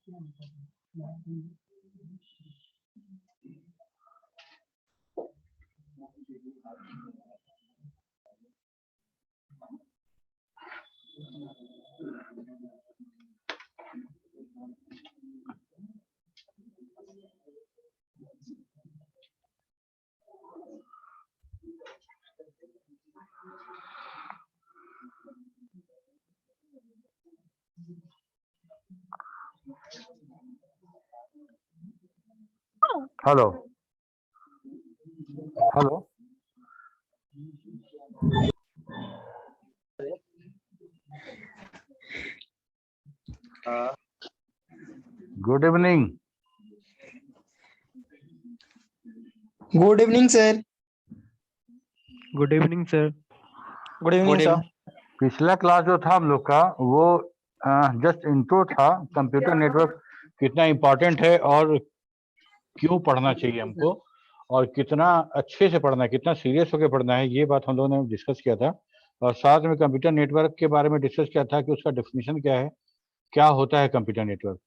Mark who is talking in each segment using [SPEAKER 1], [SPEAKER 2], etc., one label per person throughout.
[SPEAKER 1] Hello hello good evening.
[SPEAKER 2] Good evening sir.
[SPEAKER 3] Good evening sir.
[SPEAKER 2] Good evening sir.
[SPEAKER 1] पिछला class जो था हम लोग का वो जस्ट इंट्रो था, कंप्यूटर नेटवर्क कितना इम्पोर्टेंट है और क्यों पढ़ना चाहिए हमको और कितना अच्छे से पढ़ना है, कितना सीरियस होकर पढ़ना है, ये बात हम लोगों ने डिस्कस किया था। और साथ में कंप्यूटर नेटवर्क के बारे में डिस्कस किया था कि उसका डेफिनेशन क्या है, क्या होता है कंप्यूटर नेटवर्क।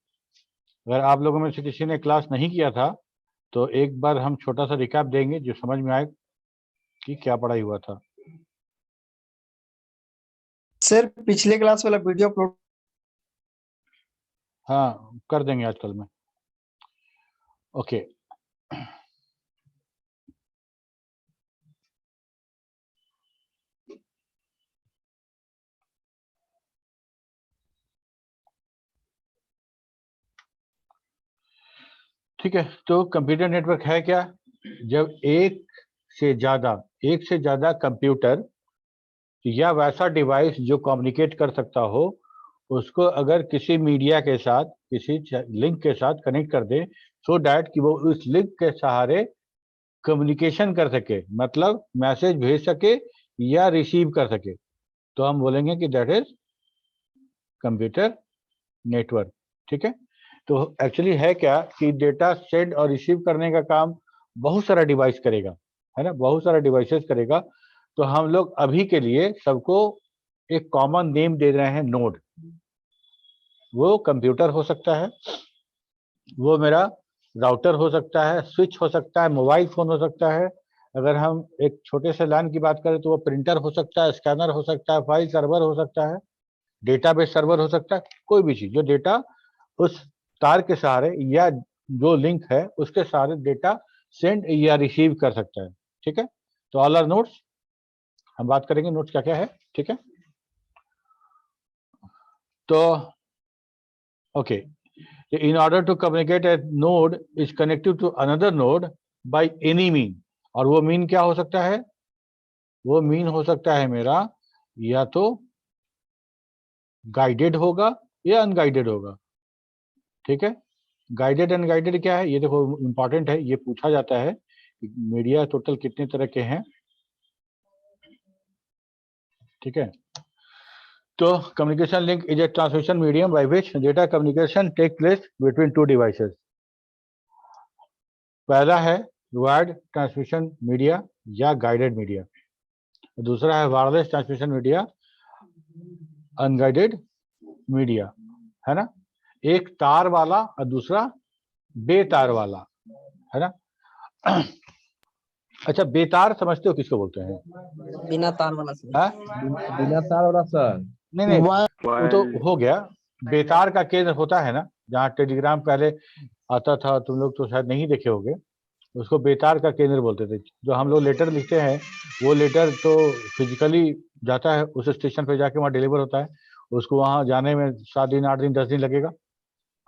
[SPEAKER 1] अगर आप लोगों में से किसी ने क्लास नहीं किया था तो एक बार हम छोटा सा रिकैप देंगे जो समझ में आए कि क्या पढ़ाई हुआ था।
[SPEAKER 2] सर पिछले क्लास वाला वीडियो अपलोड।
[SPEAKER 1] हाँ कर देंगे आजकल में। ओके ठीक है, तो कंप्यूटर नेटवर्क है क्या? जब एक से ज्यादा कंप्यूटर या वैसा डिवाइस जो कम्युनिकेट कर सकता हो उसको अगर किसी मीडिया के साथ, किसी लिंक के साथ कनेक्ट कर दे सो डैट कि वो उस लिंक के सहारे कम्युनिकेशन कर सके, मतलब मैसेज भेज सके या रिसीव कर सके, तो हम बोलेंगे कि दैट इज कंप्यूटर नेटवर्क। ठीक है, तो एक्चुअली है क्या कि डेटा सेंड और रिसीव करने का काम बहुत सारा डिवाइस करेगा, है ना, बहुत सारा डिवाइसेस करेगा। तो हम लोग अभी के लिए सबको एक कॉमन नेम दे रहे हैं, नोड। वो कंप्यूटर हो सकता है, वो मेरा राउटर हो सकता है, स्विच हो सकता है, मोबाइल फोन हो सकता है। अगर हम एक छोटे से लैन की बात करें तो वो प्रिंटर हो सकता है, स्कैनर हो सकता है, फाइल सर्वर हो सकता है, डेटाबेस सर्वर हो सकता है, कोई भी चीज जो डेटा उस तार के सहारे या जो लिंक है उसके सहारे डेटा सेंड या रिसीव कर सकता है। ठीक है, तो ऑल आर नोड्स, हम बात करेंगे नोड्स क्या क्या है। ठीक है, तो okay, in order to communicate a node is connected to another node by any mean, और वो मीन क्या हो सकता है? वो मीन हो सकता है मेरा या तो गाइडेड होगा या अनगाइडेड होगा। ठीक है, गाइडेड अनगाइडेड क्या है ये देखो इंपॉर्टेंट है, ये पूछा जाता है। मीडिया टोटल कितने तरह के हैं? ठीक है, तो communication link is a transmission medium by which data communication take place between two devices. पहला है वायर्ड ट्रांसमिशन मीडिया या गाइडेड मीडिया, दूसरा है wireless transmission media, unguided media, है ना। एक तार वाला और दूसरा बेतार वाला, है ना। अच्छा, बेतार समझते हो किसको बोलते हैं?
[SPEAKER 2] बिना तार वाला सर।
[SPEAKER 1] हाँ?
[SPEAKER 4] बिना तार वाला सर।
[SPEAKER 1] नहीं वो तो हो गया। बेतार का केंद्र होता है ना, जहाँ टेलीग्राम पहले आता था, तुम लोग तो शायद नहीं देखे होगे, उसको बेतार का केंद्र बोलते थे। जो हम लोग लेटर लिखते हैं वो लेटर तो फिजिकली जाता है उस स्टेशन पे, जाके वहाँ डिलीवर होता है, उसको वहाँ जाने में 7 दिन 8 दिन 10 दिन लगेगा।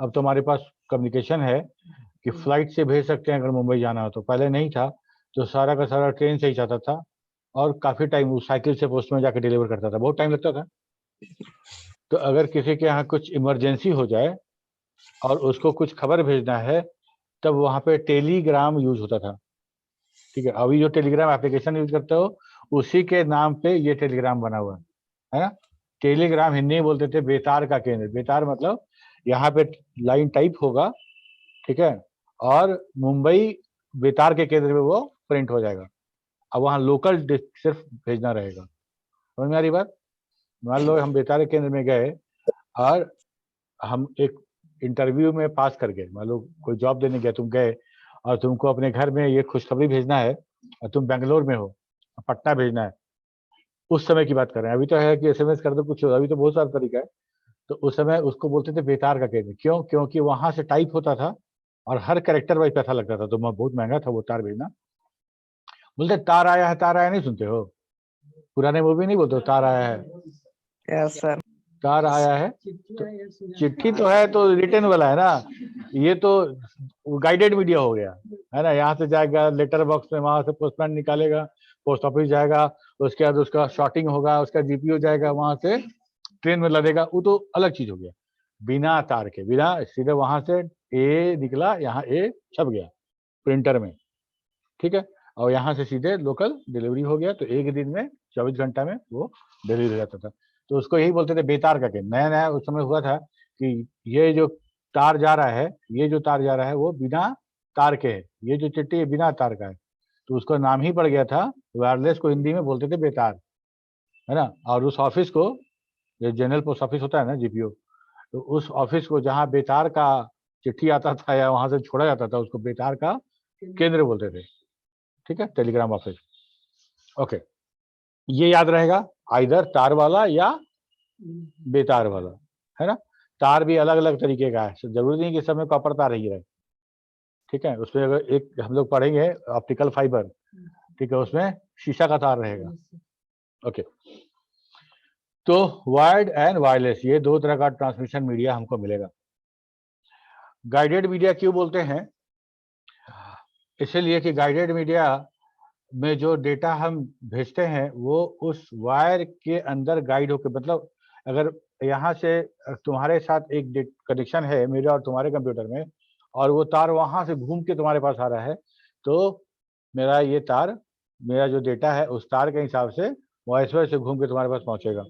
[SPEAKER 1] अब तो हमारे पास कम्युनिकेशन है कि फ्लाइट से भेज सकते हैं अगर मुंबई जाना हो तो, पहले नहीं था, तो सारा का सारा ट्रेन से ही जाता था और काफी टाइम वो साइकिल से पोस्ट में जाके डिलीवर करता था, बहुत टाइम लगता था। तो अगर किसी के यहाँ कुछ इमरजेंसी हो जाए और उसको कुछ खबर भेजना है तब वहाँ पे टेलीग्राम यूज होता था। ठीक है, अभी जो टेलीग्राम एप्लीकेशन यूज करते हो उसी के नाम पे ये टेलीग्राम बना हुआ है ना। टेलीग्राम हिंदी में बोलते थे बेतार का केंद्र। बेतार मतलब यहाँ पे लाइन टाइप होगा, ठीक है, और मुंबई बेतार के केंद्र में वो प्रिंट हो जाएगा। अब वहाँ लोकल सिर्फ भेजना रहेगा। समझ में आ रही बात? मान लो हम बेतार के केंद्र में गए और हम एक इंटरव्यू में पास करके, मान लो कोई जॉब देने गया, तुम गए और तुमको अपने घर में ये खुशखबरी भेजना है और तुम बेंगलोर में हो, पटना भेजना है, उस समय की बात कर रहे हैं। अभी तो है कि एसएमएस कर दो कुछ, अभी तो बहुत सारा तरीका है। तो उस समय उसको बोलते थे बेतार का केंद्र। क्यों? क्योंकि वहां से टाइप होता था और हर कैरेक्टर वाइज पैसा लगता था, तो बहुत महंगा था वो तार भेजना। बोलते तार आया नहीं सुनते हो? पुराने मूवी नहीं बोलते हो, तार आया है,
[SPEAKER 2] यस सर।
[SPEAKER 1] तार आया है। चिट्ठी तो है तो रिटर्न वाला है ना, ये तो गाइडेड मीडिया हो गया है ना। यहाँ से जाएगा लेटर बॉक्स में, वहां से पोस्टमैन निकालेगा, पोस्ट ऑफिस जाएगा, उसके बाद उसका शॉर्टिंग होगा, उसका जीपीओ जाएगा, वहां से ट्रेन में लदेगा, वो तो अलग चीज हो गया। बिना तार के, बिना सीधे वहां से ए निकला, यहाँ ए छप गया प्रिंटर में, ठीक है, और यहाँ से सीधे लोकल डिलीवरी हो गया। तो एक दिन में 24 घंटा में वो डिलीवरी हो जाता था। तो उसको यही बोलते थे बेतार का केंद्र। नया नया उस समय हुआ था कि ये जो तार जा रहा है, ये जो तार जा रहा है वो बिना तार के है, ये जो चिट्ठी है बिना तार का है। तो उसका नाम ही पड़ गया था वायरलेस, को हिंदी में बोलते थे बेतार, है ना। और उस ऑफिस को, ये जनरल पोस्ट ऑफिस होता है ना, जीपीओ, तो उस ऑफिस को जहाँ बेतार का चिट्ठी आता था या वहां से छोड़ा जाता था, उसको बेतार का केंद्र बोलते थे, ठीक है, टेलीग्राम ऑफिस। ओके, ये याद रहेगा, आइदर तार वाला या बेतार वाला, है ना। तार भी अलग अलग तरीके का है, जरूरी नहीं कि सब में कॉपर तार ही रहे, ठीक है। उसमें अगर एक हम लोग पढ़ेंगे ऑप्टिकल फाइबर, ठीक है, उसमें शीशा का तार रहेगा। ओके, तो वायर्ड एंड वायरलेस, ये दो तरह का ट्रांसमिशन मीडिया हमको मिलेगा। गाइडेड मीडिया क्यों बोलते हैं? इसलिए कि गाइडेड मीडिया में जो डेटा हम भेजते हैं वो उस वायर के अंदर गाइड होकर, मतलब अगर यहाँ से तुम्हारे साथ एक कनेक्शन है मेरे और तुम्हारे कंप्यूटर में, और वो तार वहां से घूम के तुम्हारे पास आ रहा है, तो मेरा ये तार, मेरा जो डेटा है उस तार के हिसाब से वॉइस वायर से घूम के तुम्हारे पास पहुंचेगा,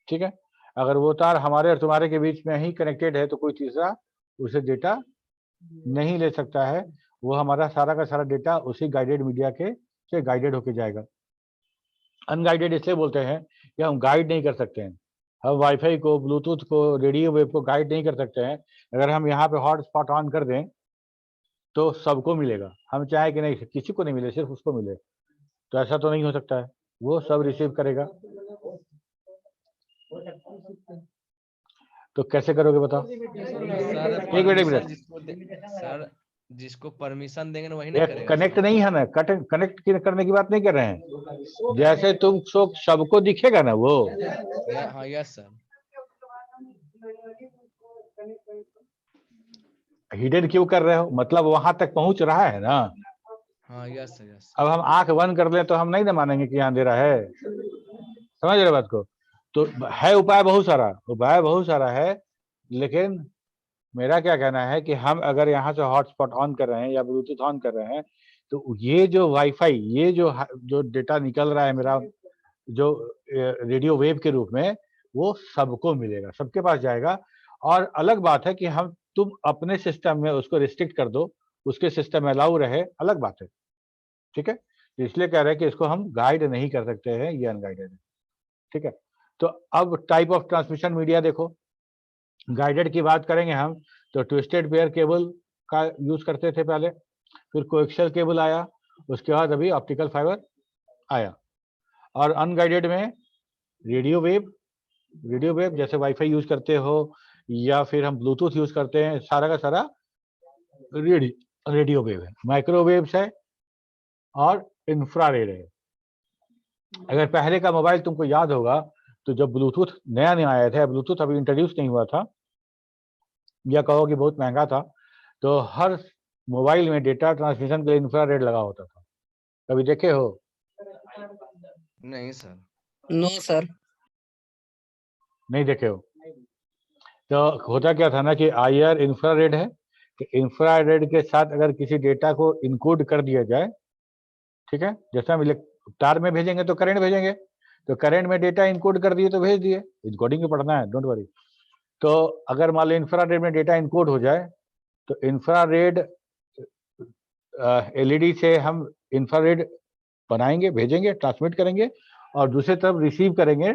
[SPEAKER 1] ठीक है। अगर वो तार हमारे और तुम्हारे के बीच में ही कनेक्टेड है तो कोई तीसरा उसे डेटा नहीं ले सकता है, वो हमारा सारा का सारा डेटा उसी गाइडेड मीडिया के से गाइडेड होके जाएगा। अनगाइडेड इसलिए बोलते हैं कि हम गाइड नहीं कर सकते हैं, हम वाईफाई को, ब्लूटूथ को, रेडियो वेव को गाइड नहीं कर सकते हैं। अगर हम यहाँ पे हॉटस्पॉट ऑन कर दें तो सबको मिलेगा, हम चाहे कि नहीं किसी को नहीं मिले, सिर्फ उसको मिले, तो ऐसा तो नहीं हो सकता है, वो सब रिसीव करेगा। तो कैसे करोगे बताओ? एक मिनट
[SPEAKER 4] सर जिसको परमिशन देंगे ना वही ना करेगा।
[SPEAKER 1] कनेक्ट नहीं है ना, कनेक्ट करने की बात नहीं कर रहे हैं। जैसे तुम सबको दिखेगा ना वो।
[SPEAKER 4] हाँ यस सर।
[SPEAKER 1] हिडन क्यों कर रहे हो? मतलब वहां तक पहुंच रहा है ना।
[SPEAKER 4] हाँ यस सर यस।
[SPEAKER 1] अब हम आंख बंद कर लें तो हम नहीं ना मानेंगे कि यहाँ अंधेरा है, समझ रहे बात को? तो है उपाय बहुत सारा है, लेकिन मेरा क्या कहना है कि हम अगर यहाँ से हॉटस्पॉट ऑन कर रहे हैं या ब्लूटूथ ऑन कर रहे हैं, तो ये जो वाईफाई, ये जो डेटा निकल रहा है मेरा, जो रेडियो वेव के रूप में, वो सबको मिलेगा, सबके पास जाएगा। और अलग बात है कि तुम अपने सिस्टम में उसको रिस्ट्रिक्ट कर दो, उसके सिस्टम में अलाउ रहे, अलग बात है, ठीक है। इसलिए कह रहे हैं कि इसको हम गाइड नहीं कर सकते हैं, ये अनगाइडेड है, ठीक है। तो अब टाइप ऑफ ट्रांसमिशन मीडिया देखो, गाइडेड की बात करेंगे हम तो ट्विस्टेड पेयर केबल का यूज करते थे पहले, फिर कोएक्सियल केबल आया, उसके बाद अभी ऑप्टिकल फाइबर आया। और अनगाइडेड में रेडियो वेव जैसे वाईफाई यूज करते हो या फिर हम ब्लूटूथ यूज करते हैं, सारा का सारा रेडियो वेव है। माइक्रोवेव्स है और इंफ्रारेड है। अगर पहले का मोबाइल तुमको याद होगा तो जब ब्लूटूथ नया आया था, ब्लूटूथ अभी इंट्रोड्यूस नहीं हुआ था, या कहो कि बहुत महंगा था, तो हर मोबाइल में डेटा ट्रांसमिशन के लिए इंफ्रारेड लगा होता था। कभी देखे हो?
[SPEAKER 4] नहीं सर।
[SPEAKER 2] No sir.
[SPEAKER 1] नहीं देखे हो? तो होता क्या था ना कि IR इंफ्रारेड है, कि इंफ्रारेड के साथ अगर किसी डेटा को इनकोड कर दिया जाए, ठीक है, जैसे हम तार में भेजेंगे तो करंट भेजेंगे, तो करंट में डेटा इनकोड कर दिए तो भेज दिए, इनकोडिंग को पढ़ना है, डोंट वरी। तो अगर मान लो इंफ्रारेड में डेटा इनकोड हो जाए तो इंफ्रारेड LED से हम इंफ्रारेड बनाएंगे, भेजेंगे, ट्रांसमिट करेंगे, और दूसरी तरफ रिसीव करेंगे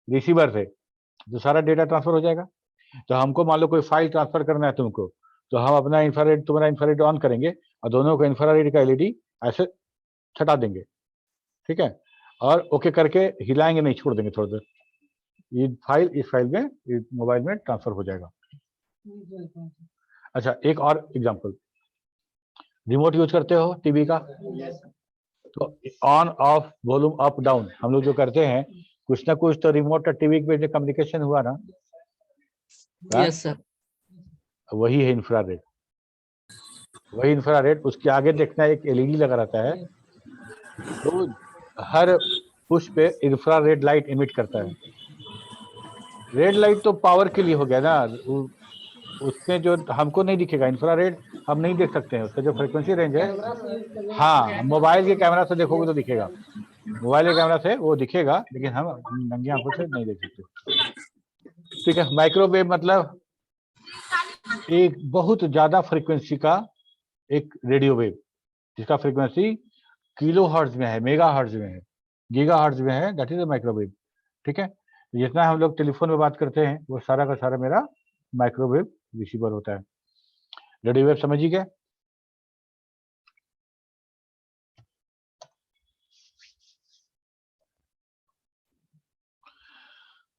[SPEAKER 1] रिसीवर से, तो सारा डेटा ट्रांसफर हो जाएगा। तो हमको मान लो कोई फाइल ट्रांसफर करना है तुमको, तो हम अपना इंफ्रारेड, तुम्हारा इंफ्रारेड ऑन करेंगे और दोनों को इंफ्रारेड का एलईडी ऐसे छटा देंगे, ठीक है, और ओके करके हिलाएंगे नहीं, छोड़ देंगे थोड़ी देर, ये फाइल इस फाइल में, मोबाइल में ट्रांसफर हो जाएगा। अच्छा, एक और एग्जांपल, रिमोट यूज करते हो टीवी का, तो on off volume up down हम लोग जो करते हैं, कुछ ना कुछ तो रिमोट और टीवी के बीच कम्युनिकेशन हुआ ना,
[SPEAKER 2] यस सर।
[SPEAKER 1] वही है इंफ्रारेड, वही इंफ्रारेड। उसके आगे देखना एक एलईडी लगा रहता है, तो हर पुश पे इंफ्रारेड लाइट इमिट करता है। रेड लाइट तो पावर के लिए हो गया ना, उसमें जो हमको नहीं दिखेगा इंफ्रारेड, हम नहीं देख सकते हैं, उसका जो फ्रीक्वेंसी रेंज है, हाँ मोबाइल के कैमरा से देखोगे तो दिखेगा, मोबाइल के कैमरा से वो दिखेगा, लेकिन हम नंगी आंखों से नहीं देख सकते। ठीक है, माइक्रोवेव मतलब एक बहुत ज्यादा फ्रीक्वेंसी का एक रेडियो वेव, जिसका फ्रीक्वेंसी किलो हर्ट्ज में है, मेगा हर्ट्ज में है, गीगा हर्ट्ज में है, दैट इज अ माइक्रोवेव। ठीक है, जितना हम लोग टेलीफोन में बात करते हैं वो सारा का सारा मेरा माइक्रोवेव रिसीवर होता है। रेडियो वेव समझिए क्या?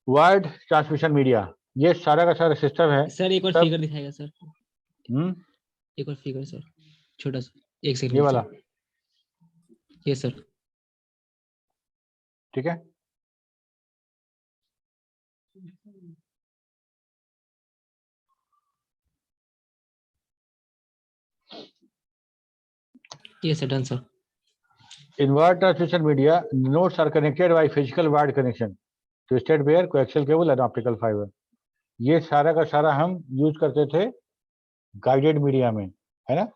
[SPEAKER 1] वायर्ड ट्रांसमिशन मीडिया, ये सारा का सारा सिस्टम है।
[SPEAKER 5] सर एक और
[SPEAKER 1] सब-
[SPEAKER 5] फिगर दिखाएगा सर, एक और फिगर सर, छोटा सा, एक सेकंड
[SPEAKER 1] ये वाला,
[SPEAKER 5] ये सर।
[SPEAKER 1] ठीक है,
[SPEAKER 5] ये sir, done sir.
[SPEAKER 1] in wired transmission media, nodes are connected by physical wired connection to state wire, coaxial cable and optical fiber। ये सारा का सारा हम यूज करते थे गाइडेड मीडिया में, है ना।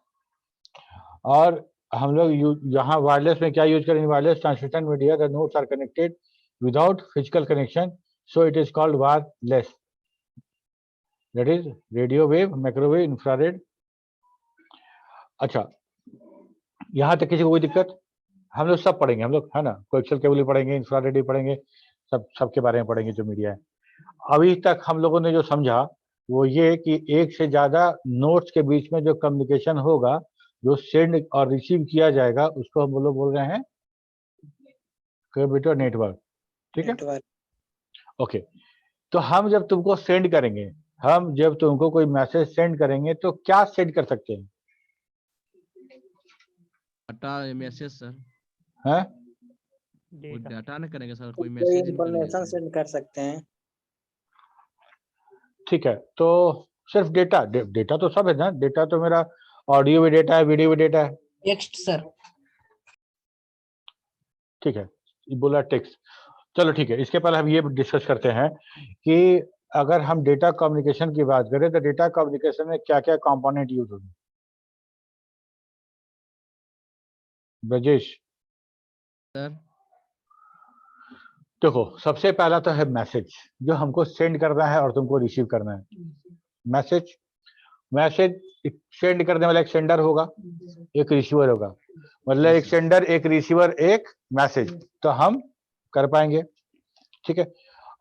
[SPEAKER 1] और हम लोग यहाँ वायरलेस में क्या यूज करेंगे, wireless transmission media, the nodes are connected without physical connection, so it is called wireless, that is radio wave, microwave, infrared. अच्छा, यहाँ तक किसी को कोई दिक्कत? हम लोग सब पढ़ेंगे, हम लोग, है ना, कोएक्सियल केबल भी पढ़ेंगे, इंफ्रारेड भी पढ़ेंगे, सबके बारे में पढ़ेंगे जो मीडिया है। अभी तक हम लोगों ने जो समझा वो ये कि एक से ज्यादा नोड्स के बीच में जो कम्युनिकेशन होगा, जो सेंड और रिसीव किया जाएगा, उसको हम लोग बोल रहे हैं कंप्यूटर नेटवर्क। ठीक है, ओके। तो हम जब तुमको सेंड करेंगे, हम जब तुमको कोई मैसेज सेंड करेंगे तो क्या सेंड कर सकते हैं?
[SPEAKER 4] डाटा मैसेज सर,
[SPEAKER 1] हैं?
[SPEAKER 4] वो डाटा नहीं करेंगे सर, कोई
[SPEAKER 6] कोई
[SPEAKER 4] मैसेज
[SPEAKER 6] इंफॉर्मेशन सेंड कर सकते हैं।
[SPEAKER 1] ठीक है, तो सिर्फ डेटा, डेटा तो सब है ना, डेटा तो मेरा ऑडियो भी डेटा है, वीडियो भी डेटा है।
[SPEAKER 2] Text sir.
[SPEAKER 1] ठीक है, ये बोला टेक्स्ट, चलो ठीक है। इसके पहले हम ये डिस्कस करते हैं कि अगर हम डेटा कम्युनिकेशन की बात करें तो डेटा कम्युनिकेशन में क्या क्या कंपोनेंट यूज होंगे? ब्रजेश
[SPEAKER 4] सर।
[SPEAKER 1] देखो, सबसे पहला तो है मैसेज, जो हमको सेंड करना है और तुमको रिसीव करना है। मैसेज, मैसेज सेंड करने वाला एक सेंडर होगा, एक रिसीवर होगा, मतलब एक सेंडर, एक रिसीवर, एक मैसेज, तो हम कर पाएंगे। ठीक है,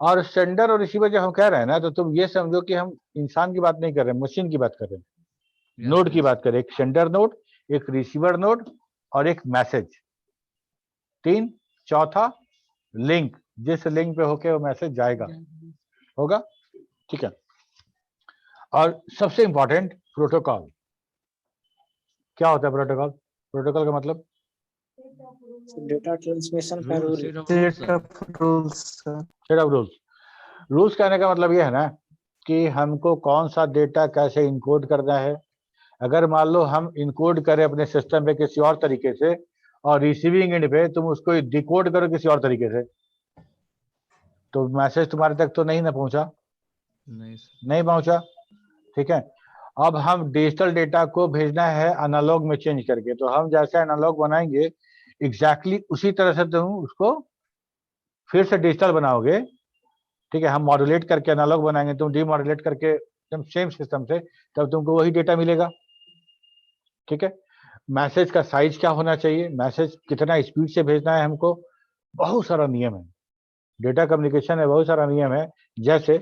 [SPEAKER 1] और सेंडर और रिसीवर जब हम कह रहे हैं ना, तो तुम ये समझो कि हम इंसान की बात नहीं कर रहे हैं, मशीन की बात कर रहे हैं, नोड की बात करें, एक सेंडर नोड, एक रिसीवर नोड और एक मैसेज, तीन, चौथा लिंक, जिस लिंक पे होके वो मैसेज जाएगा, होगा। ठीक है, और सबसे इंपॉर्टेंट प्रोटोकॉल। क्या होता है प्रोटोकॉल? प्रोटोकॉल का मतलब
[SPEAKER 6] डेटा ट्रांसमिशन का rule.
[SPEAKER 3] Set of rules sir.
[SPEAKER 1] Set of rules. Rules कहने का मतलब ये है ना कि हमको कौन सा डेटा कैसे इनकोड करना है। अगर मान लो हम इनकोड करें अपने सिस्टम पे किसी और तरीके से, और रिसीविंग एंड पे तुम उसको डिकोड करो किसी और तरीके से, तो मैसेज तुम्हारे तक तो नहीं ना पहुंचा, नहीं पहुंचा। ठीक है, अब हम डिजिटल डेटा को भेजना है एनालॉग में चेंज करके, तो हम जैसे एनालॉग बनाएंगे एग्जैक्टली उसी तरह से तुम उसको फिर से डिजिटल बनाओगे। ठीक है, हम मॉड्यूलेट करके एनालॉग बनाएंगे, तुम डीमॉड्यूलेट करके सेम सिस्टम से, तब तुमको वही डेटा मिलेगा। ठीक है, मैसेज का साइज क्या होना चाहिए, मैसेज कितना स्पीड से भेजना है हमको, बहुत सारा नियम है। डेटा कम्युनिकेशन में बहुत सारा नियम है। जैसे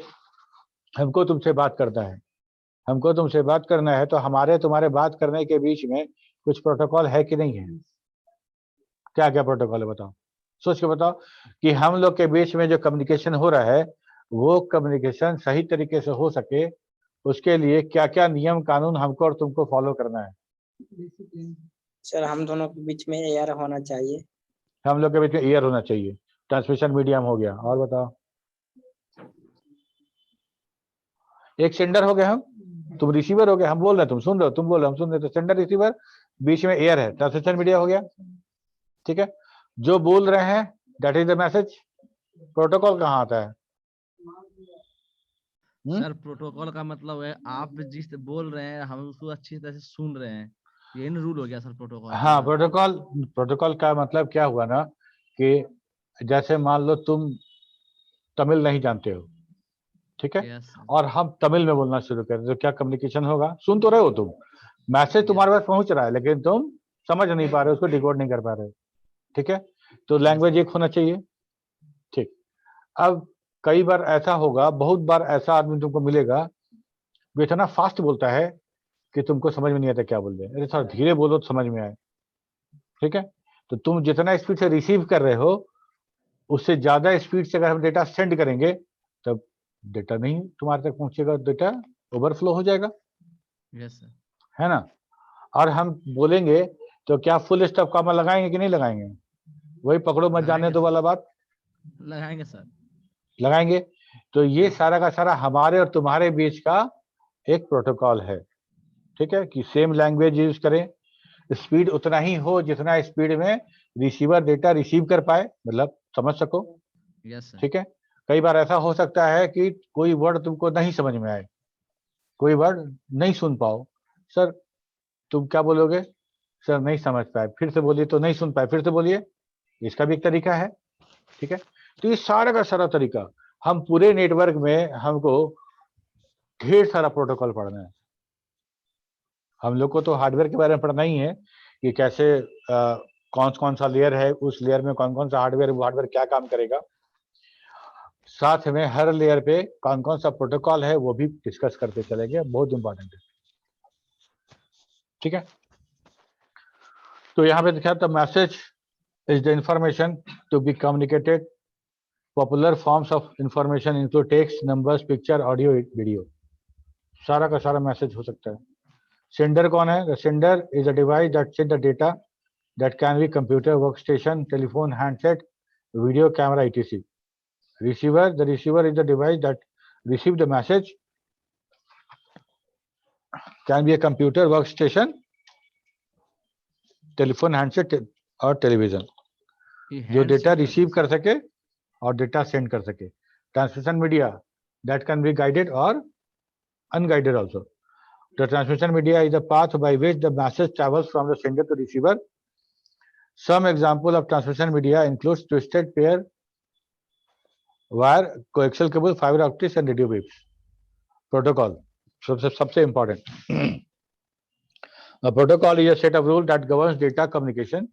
[SPEAKER 1] हमको तुमसे बात करना है, हमको तुमसे बात करना है, तो हमारे तुम्हारे बात करने के बीच में कुछ प्रोटोकॉल है कि नहीं है? क्या क्या प्रोटोकॉल है बताओ, सोच के बताओ कि हम लोग के बीच में जो कम्युनिकेशन हो रहा है वो कम्युनिकेशन सही तरीके से हो सके, उसके लिए क्या क्या नियम कानून हमको और तुमको फॉलो करना है।
[SPEAKER 6] सर हम दोनों के बीच में एयर होना चाहिए।
[SPEAKER 1] हम लोग के बीच में एयर होना चाहिए, ट्रांसमिशन मीडियम हो गया, और बताओ। एक सेंडर हो गए हम, तुम रिसीवर हो गए, हम बोल रहे हैं तुम सुन रहे हो, तुम बोल रहे हो हम सुन रहे हो, तो सेंडर रिसीवर, बीच में एयर है, ट्रांसमिशन मीडिया हो गया। ठीक है, जो बोल रहे हैं that is the message. Protocol कहाँ आता है?
[SPEAKER 4] सर प्रोटोकॉल का मतलब है आप जिस बोल रहे हैं हम उसको अच्छी तरह से सुन रहे हैं, यही ना रूल हो गया सर प्रोटोकॉल का।
[SPEAKER 1] हाँ, प्रोटोकॉल का मतलब क्या हुआ ना कि जैसे मान लो तुम तमिल नहीं जानते हो, ठीक है,
[SPEAKER 4] यस सर।
[SPEAKER 1] और हम तमिल में बोलना शुरू करें तो क्या कम्युनिकेशन होगा? सुन तो रहे हो तुम, मैसेज तुम्हारे पास पहुंच रहा है, लेकिन तुम समझ नहीं पा रहे हो, उसको डिकोड नहीं कर पा रहे हो। ठीक है, तो लैंग्वेज एक होना चाहिए। ठीक, अब कई बार ऐसा होगा, बहुत बार ऐसा आदमी तुमको मिलेगा वो इतना फास्ट बोलता है कि तुमको समझ में नहीं आता क्या बोल रहे हैं, अरे थोड़ा धीरे बोलो तो समझ में आए। ठीक है, तो तुम जितना स्पीड से रिसीव कर रहे हो उससे ज्यादा स्पीड से अगर हम डेटा सेंड करेंगे तब डेटा नहीं तुम्हारे तक पहुंचेगा, डेटा ओवरफ्लो हो जाएगा,
[SPEAKER 4] यस सर।
[SPEAKER 1] है ना। और हम बोलेंगे तो क्या फुल स्टॉप कॉमा लगाएंगे कि नहीं लगाएंगे? वही पकड़ो मत जाने दो वाला बात,
[SPEAKER 4] लगाएंगे सर।
[SPEAKER 1] लगाएंगे। तो ये सारा का सारा हमारे और तुम्हारे बीच का एक प्रोटोकॉल है। ठीक है, कि सेम लैंग्वेज यूज करें, स्पीड उतना ही हो जितना स्पीड में रिसीवर डेटा रिसीव कर पाए, मतलब समझ सको।
[SPEAKER 4] Yes sir.
[SPEAKER 1] ठीक है, कई बार ऐसा हो सकता है कि कोई वर्ड तुमको नहीं समझ में आए, कोई वर्ड नहीं सुन पाओ, सर तुम क्या बोलोगे? सर नहीं समझ पाए, फिर से बोलिए, तो नहीं सुन पाए, फिर से बोलिए, इसका भी एक तरीका है। ठीक है, तो ये सारा का सारा तरीका, हम पूरे नेटवर्क में हमको ढेर सारा प्रोटोकॉल पढ़ना है। हम लोग को तो हार्डवेयर के बारे में पढ़ना ही है कि कैसे कौन कौन सा लेयर है, उस लेयर में कौन कौन सा हार्डवेयर, वो हार्डवेयर क्या काम करेगा, साथ में हर लेयर पे कौन कौन सा प्रोटोकॉल है वो भी डिस्कस करते चलेंगे, बहुत इंपॉर्टेंट है। ठीक है, तो यहाँ पे देखा the message is the information to be communicated, popular forms of information include text, numbers, picture, audio, video, सारा का सारा मैसेज हो सकता है। सेंडर कौन है? The sender is a device that send the data, that can be computer, workstation, telephone, handset, video camera, etc. Receiver, the receiver is the device that receive the message, can be a computer, workstation, telephone, handset और television, जो data receive कर सके और data send कर सके। Transmission media that can be guided और unguided also. The transmission media is the path by which the message travels from the sender to receiver. Some example of transmission media includes twisted pair wire, coaxial cable, fiber optics and radio waves. Protocol सबसे important. A protocol is a set of rules that governs data communication.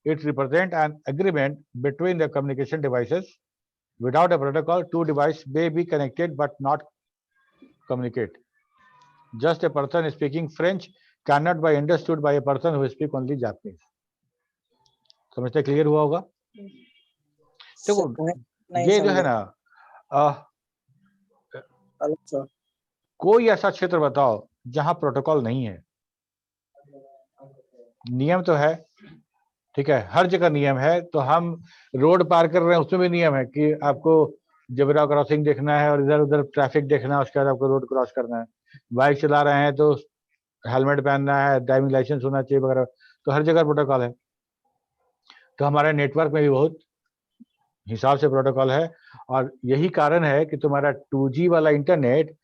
[SPEAKER 1] It represents an agreement between the communication devices. Without a protocol, two devices may be connected but not communicate. Just a person speaking French cannot be understood by a person who speaks only Japanese. समझते clear हुआ होगा? देखो ये जो है ना, कोई ऐसा क्षेत्र बताओ जहां प्रोटोकॉल नहीं है। नियम तो है, ठीक है, हर जगह नियम है। तो हम रोड पार कर रहे हैं उसमें भी नियम है कि आपको जेब्रा क्रॉसिंग देखना है और इधर उधर ट्रैफिक देखना है, उसके बाद आपको रोड क्रॉस करना है। बाइक चला रहे हैं तो हेलमेट पहनना है, ड्राइविंग लाइसेंस होना चाहिए वगैरह, तो हर जगह प्रोटोकॉल है। तो हमारे नेटवर्क में भी बहुत हिसाब से प्रोटोकॉल है, और यही कारण है कि तुम्हारा 2G वाला इंटरनेट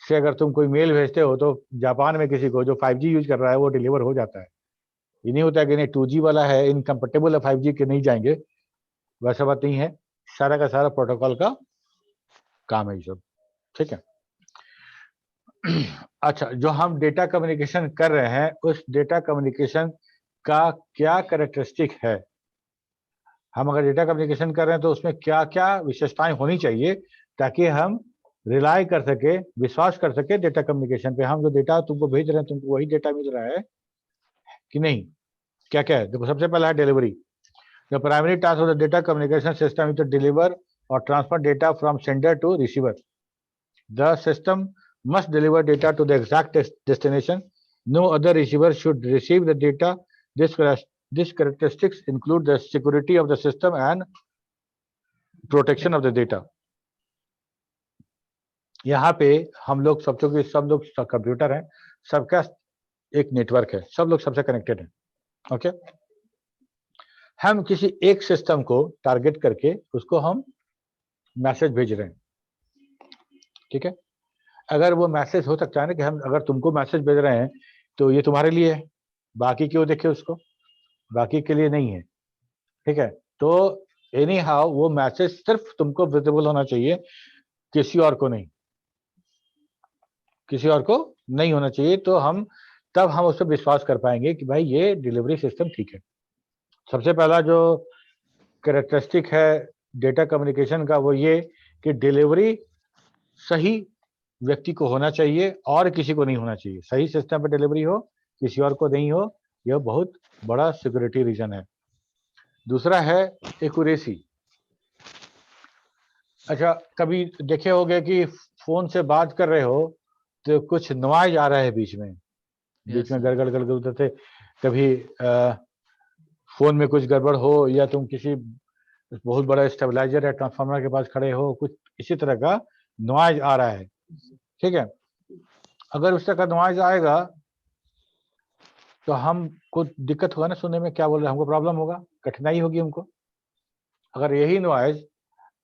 [SPEAKER 1] से अगर तुम कोई मेल भेजते हो तो जापान में किसी को जो 5G यूज कर रहा है वो डिलीवर हो जाता है। ये नहीं होता कि नहीं 2G वाला है इनकम्पेटेबल है 5G के नहीं जाएंगे, वैसा बात नहीं है। सारा का सारा प्रोटोकॉल का काम है ये सब। ठीक है, अच्छा, जो हम डेटा कम्युनिकेशन कर रहे हैं उस डेटा कम्युनिकेशन का क्या कैरेक्टरिस्टिक है? हम अगर डेटा कम्युनिकेशन कर रहे हैं तो उसमें क्या क्या विशेषताएं होनी चाहिए ताकि हम रिलाई कर सके, विश्वास कर सके डेटा कम्युनिकेशन पे। हम जो डेटा तुमको भेज रहे हैं तुमको वही डेटा मिल रहा है कि नहीं, क्या क्या है। देखो सबसे पहला है delivery. The primary task of the data communication system is to deliver or transfer data from sender to receiver. The system must deliver data to the exact destination. No other receiver should receive the data. These characteristics include the security of the system and protection of the data. यहाँ पे हम लोग सब लोग computer हैं, सबका एक network है, सब लोग सबसे कनेक्टेड हैं। ओके, हम किसी एक सिस्टम को टारगेट करके उसको हम मैसेज भेज रहे हैं, ठीक है। अगर वो मैसेज हो सकता है ना कि हम अगर तुमको मैसेज भेज रहे हैं तो ये तुम्हारे लिए है, बाकी क्यों देखे उसको, बाकी के लिए नहीं है, ठीक है। तो एनी हाउ वो मैसेज सिर्फ तुमको विजिबल होना चाहिए, किसी और को नहीं, किसी और को नहीं होना चाहिए। तो हम तब हम उस पर विश्वास कर पाएंगे कि भाई ये डिलीवरी सिस्टम ठीक है। सबसे पहला जो कैरेक्टरिस्टिक है डेटा कम्युनिकेशन का वो ये कि डिलीवरी सही व्यक्ति को होना चाहिए और किसी को नहीं होना चाहिए। सही सिस्टम पर डिलीवरी हो, किसी और को नहीं हो, यह बहुत बड़ा सिक्योरिटी रीजन है। दूसरा है एक्यूरेसी। अच्छा, कभी देखे होंगे कि फोन से बात कर रहे हो तो कुछ नॉइज आ रहा है बीच में गड़गड़ गड़गड़ उधर से, कभी फोन में कुछ गड़बड़ हो या तुम किसी बहुत बड़ा स्टेबलाइजर या ट्रांसफार्मर के पास खड़े हो, कुछ इसी तरह का नॉइज आ रहा है, ठीक है। अगर उस तरह का नॉइज आएगा तो हमको दिक्कत होगा ना सुनने में, क्या बोल रहे हैं, हमको प्रॉब्लम होगा, कठिनाई होगी हमको। अगर यही नॉइज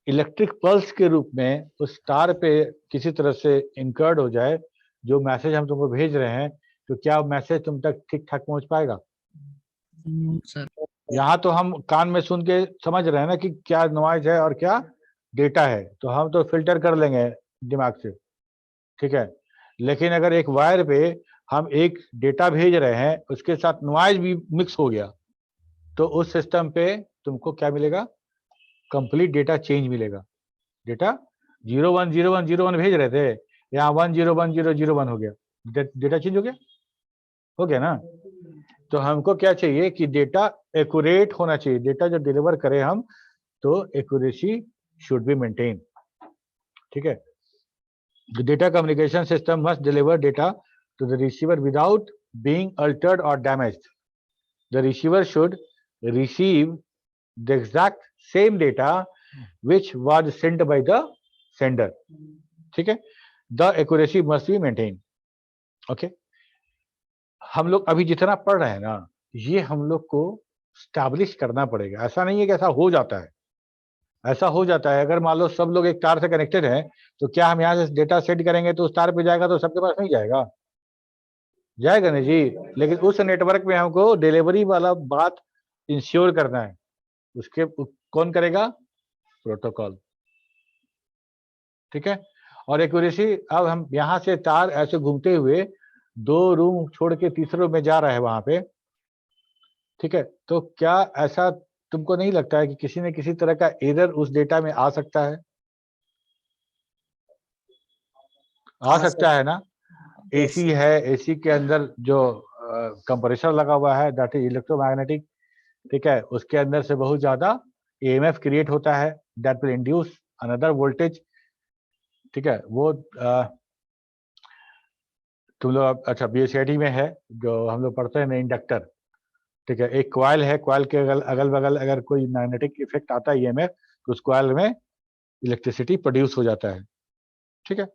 [SPEAKER 1] इलेक्ट्रिक पल्स के रूप में उस तार पे किसी तरह से इंकर्ड हो जाए, जो मैसेज हम तुमको भेज रहे हैं, तो क्या मैसेज तुम तक ठीक ठाक पहुंच पाएगा?
[SPEAKER 5] सर
[SPEAKER 1] यहाँ तो हम कान में सुन के समझ रहे हैं ना कि क्या नॉइज है और क्या डेटा है, तो हम तो फिल्टर कर लेंगे दिमाग से, ठीक है। लेकिन अगर एक वायर पे हम एक डेटा भेज रहे हैं, उसके साथ नॉइज भी मिक्स हो गया, तो उस सिस्टम पे तुमको क्या मिलेगा? कंप्लीट डेटा चेंज मिलेगा। डेटा 010101 भेज रहे थे, यहाँ 101001 हो गया, डेटा चेंज हो गया ना। तो हमको क्या चाहिए कि डेटा एक्यूरेट होना चाहिए, डेटा जो डिलीवर करें हम, तो एक्यूरेसी शुड बी मेंटेन, ठीक है। The data communication system must deliver data to the receiver without being altered or damaged. The receiver should receive the exact same data which was sent by the sender. ठीक है, the accuracy must be maintained. Okay. हम लोग अभी जितना पढ़ रहे हैं ना, ये हम लोग को स्टैब्लिश करना पड़ेगा। ऐसा नहीं है कि ऐसा हो जाता है, ऐसा हो जाता है। अगर मान लो सब लोग एक तार से कनेक्टेड हैं, तो क्या हम यहाँ से डेटा सेंड करेंगे तो उस तार पे जाएगा तो सबके पास नहीं जाएगा, जाएगा ना जी। लेकिन उस नेटवर्क में हमको डिलीवरी वाला बात इंश्योर करना है, उसके कौन करेगा? प्रोटोकॉल, ठीक है। और एक्यूरेसी, अब हम यहाँ से तार ऐसे घूमते हुए 2 रूम छोड़ के तीसरे रूम में जा रहा है वहां पे, ठीक है। तो क्या ऐसा तुमको नहीं लगता है कि किसी न किसी तरह का एरर उस डेटा में आ सकता है? आ सकता है ना। एसी है, एसी के अंदर जो कंप्रेसर लगा हुआ है, दैट इज इलेक्ट्रोमैग्नेटिक, ठीक है, उसके अंदर से बहुत ज्यादा ईएमएफ क्रिएट होता है, that will induce another voltage, ठीक है। वो तुम लोग अच्छा बीएसआईडी में है जो हम लोग पढ़ते हैं ना, इंडक्टर, ठीक है। एक कॉइल है, कॉइल के अगल बगल अगर कोई मैग्नेटिक इफेक्ट आता है ईएमएफ, तो उस कॉइल में इलेक्ट्रिसिटी प्रोड्यूस हो जाता है, ठीक है।